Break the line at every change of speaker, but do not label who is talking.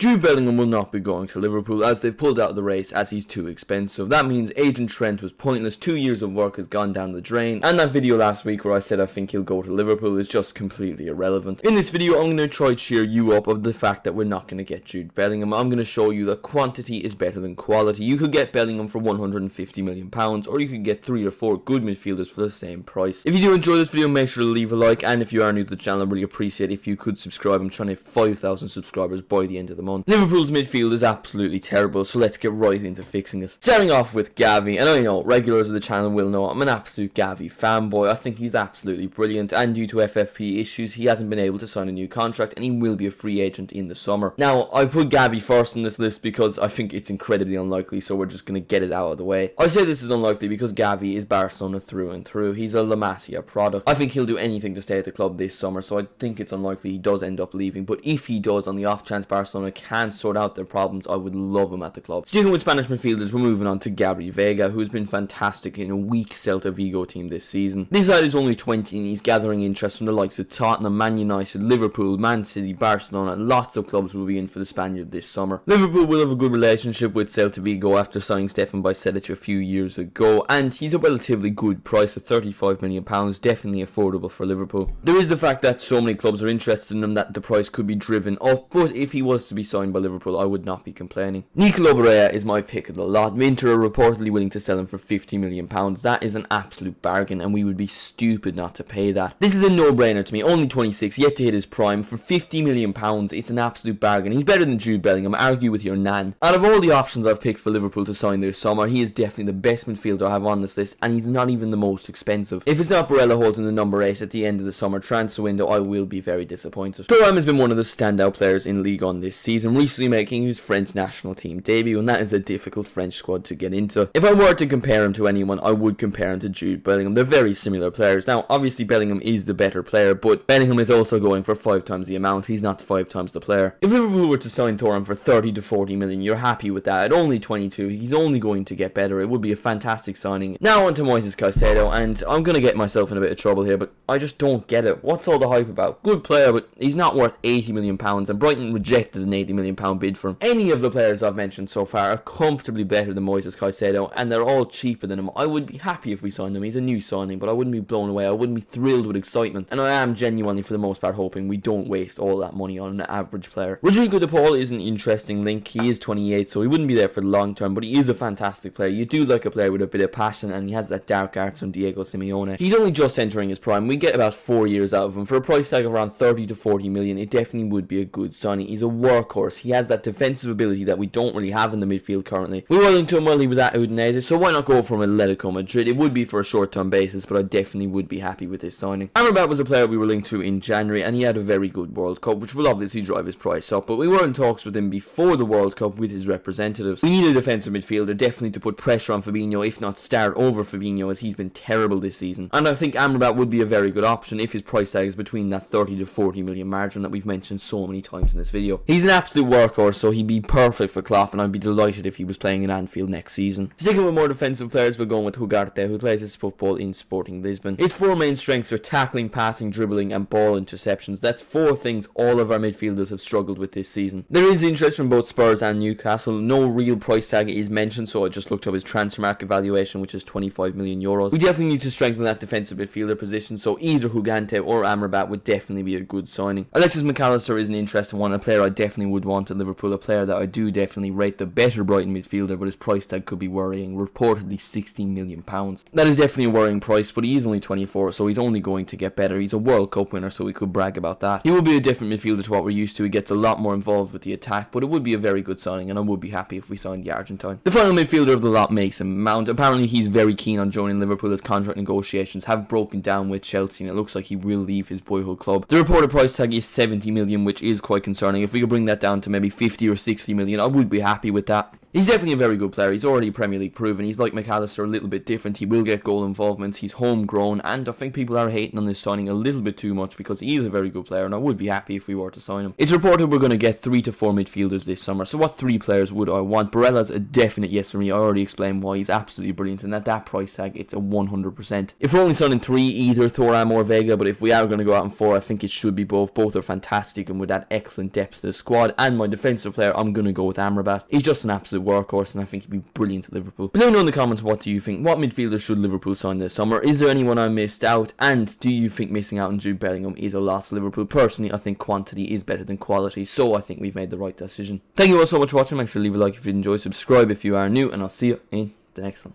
Jude Bellingham will not be going to Liverpool as they've pulled out of the race as he's too expensive. That means Agent Trent was pointless, 2 years of work has gone down the drain, and that video last week where I said I think he'll go to Liverpool is just completely irrelevant. In this video I'm going to try to cheer you up of the fact that we're not going to get Jude Bellingham. I'm going to show you that quantity is better than quality. You could get Bellingham for £150 million, or you could get 3 or 4 good midfielders for the same price. If you do enjoy this video, make sure to leave a like, and if you are new to the channel, I really appreciate if you could subscribe. I'm trying to hit 5,000 subscribers by the end of the month. Liverpool's midfield is absolutely terrible, so let's get right into fixing it. Starting off with Gavi, and I know regulars of the channel will know I'm an absolute Gavi fanboy. I think he's absolutely brilliant, and due to FFP issues he hasn't been able to sign a new contract and he will be a free agent in the summer. Now I put Gavi first on this list because I think it's incredibly unlikely, so we're just going to get it out of the way. I say this is unlikely because Gavi is Barcelona through and through. He's a La Masia product. I think he'll do anything to stay at the club this summer, so I think it's unlikely he does end up leaving, but if he does, on the off chance Barcelona can sort out their problems, I would love him at the club. Sticking with Spanish midfielders, we're moving on to Gabri Veiga, who has been fantastic in a weak Celta Vigo team this season. This lad is only 20 and he's gathering interest from the likes of Tottenham, Man United, Liverpool, Man City, Barcelona. Lots of clubs will be in for the Spaniard this summer. Liverpool will have a good relationship with Celta Vigo after signing Stefan Bajcetic a few years ago, and he's a relatively good price of £35 million, definitely affordable for Liverpool. There is the fact that so many clubs are interested in him that the price could be driven up, but if he was to be signed by Liverpool, I would not be complaining. Nicolò Barella is my pick of the lot. Inter are reportedly willing to sell him for £50 million. That is an absolute bargain, and we would be stupid not to pay that. This is a no-brainer to me. Only 26, yet to hit his prime. For £50 million, it's an absolute bargain. He's better than Jude Bellingham, argue with your nan. Out of all the options I've picked for Liverpool to sign this summer, he is definitely the best midfielder I have on this list, and he's not even the most expensive. If it's not Barella holding the number 8 at the end of the summer transfer window, I will be very disappointed. Thuram has been one of the standout players in Ligue 1 this season, recently making his French national team debut, and that is a difficult French squad to get into. If I were to compare him to anyone, I would compare him to Jude Bellingham. They're very similar players. Now, obviously Bellingham is the better player, but Bellingham is also going for 5 times the amount. He's not 5 times the player. If Liverpool were to sign Thuram for 30 to 40 million, you're happy with that. At only 22, he's only going to get better. It would be a fantastic signing. Now on to Caicedo, and I'm going to get myself in a bit of trouble here, but I just don't get it. What's all the hype about? Good player, but he's not worth £80 million, and Brighton rejected an £80 million bid for him. Any of the players I've mentioned so far are comfortably better than Caicedo, and they're all cheaper than him. I would be happy if we signed him. He's a new signing, but I wouldn't be blown away. I wouldn't be thrilled with excitement, and I am genuinely for the most part hoping we don't waste all that money on an average player. Rodrigo de Paul is an interesting link. He is 28, so he wouldn't be there for the long term, but he is a fantastic player. You do like a player with a bit of passion, and he has that dark arts from Diego Simeone. He's only just entering his prime. We get about 4 years out of him. For a price tag of around 30 to 40 million, it definitely would be a good signing. He's a workhorse. He has that defensive ability that we don't really have in the midfield currently. We were linked to him while he was at Udinese, so why not go for him at Atletico Madrid? It would be for a short-term basis, but I definitely would be happy with this signing. Amrabat was a player we were linked to in January, and he had a very good World Cup, which will obviously drive his price up, but we were in talks with him before the World Cup with his representatives. We need a defensive midfielder, definitely to put pressure on Fabinho, if not start over Fabinho, as he's been terrible this season. And I think Amrabat would be a very good option if his price tag is between that 30 to 40 million margin that we've mentioned so many times in this video. He's an absolute workhorse, so he'd be perfect for Klopp, and I'd be delighted if he was playing in Anfield next season. Sticking with more defensive players, we're going with Ugarte, who plays his football in Sporting Lisbon. His 4 main strengths are tackling, passing, dribbling, and ball interceptions. That's 4 things all of our midfielders have struggled with this season. There is interest from both Spurs and Newcastle. No real price tag is mentioned, so I just looked up his transfer market valuation, which is 25 million euros. We definitely need to strengthen that defensive midfielder position, so either Ugarte or Amrabat would definitely be a good signing. Alexis McAllister is an interesting one, a player I definitely would want at Liverpool, a player that I do definitely rate the better Brighton midfielder, but his price tag could be worrying, reportedly £16 million. That is definitely a worrying price, but he is only 24, so he's only going to get better. He's a World Cup winner, so we could brag about that. He will be a different midfielder to what we're used to. He gets a lot more involved with the attack, but it would be a very good signing, and I would be happy if we signed the Argentine. The final midfielder of the lot, Mason Mount. Apparently he's very keen on joining Liverpool as contract negotiations have broken down with Chelsea, and it looks like he will leave his boyhood club. The reported price tag is 70 million, which is quite concerning. If we could bring that down to maybe 50 or 60 million, I would be happy with that. He's definitely a very good player. He's already Premier League proven. He's like McAllister, a little bit different. He will get goal involvements. He's homegrown, and I think people are hating on this signing a little bit too much because he is a very good player, and I would be happy if we were to sign him. It's reported we're going to get 3 to 4 midfielders this summer. So what 3 players would I want? Barella's a definite yes for me. I already explained why. He's absolutely brilliant, and at that price tag, it's a 100%. If we're only signing 3, either Thuram or Veiga, but if we are going to go out in 4, I think it should be both. Both are fantastic, and with that excellent depth to the squad. And my defensive player, I'm going to go with Amrabat. He's just an absolute workhorse, and I think he'd be brilliant at Liverpool. But let me know in the comments, what do you think? What midfielders should Liverpool sign this summer? Is there anyone I missed out? And do you think missing out on Jude Bellingham is a loss to Liverpool? Personally, I think quantity is better than quality, so I think we've made the right decision. Thank you all so much for watching. Make sure to leave a like if you enjoyed, subscribe if you are new, and I'll see you in the next one.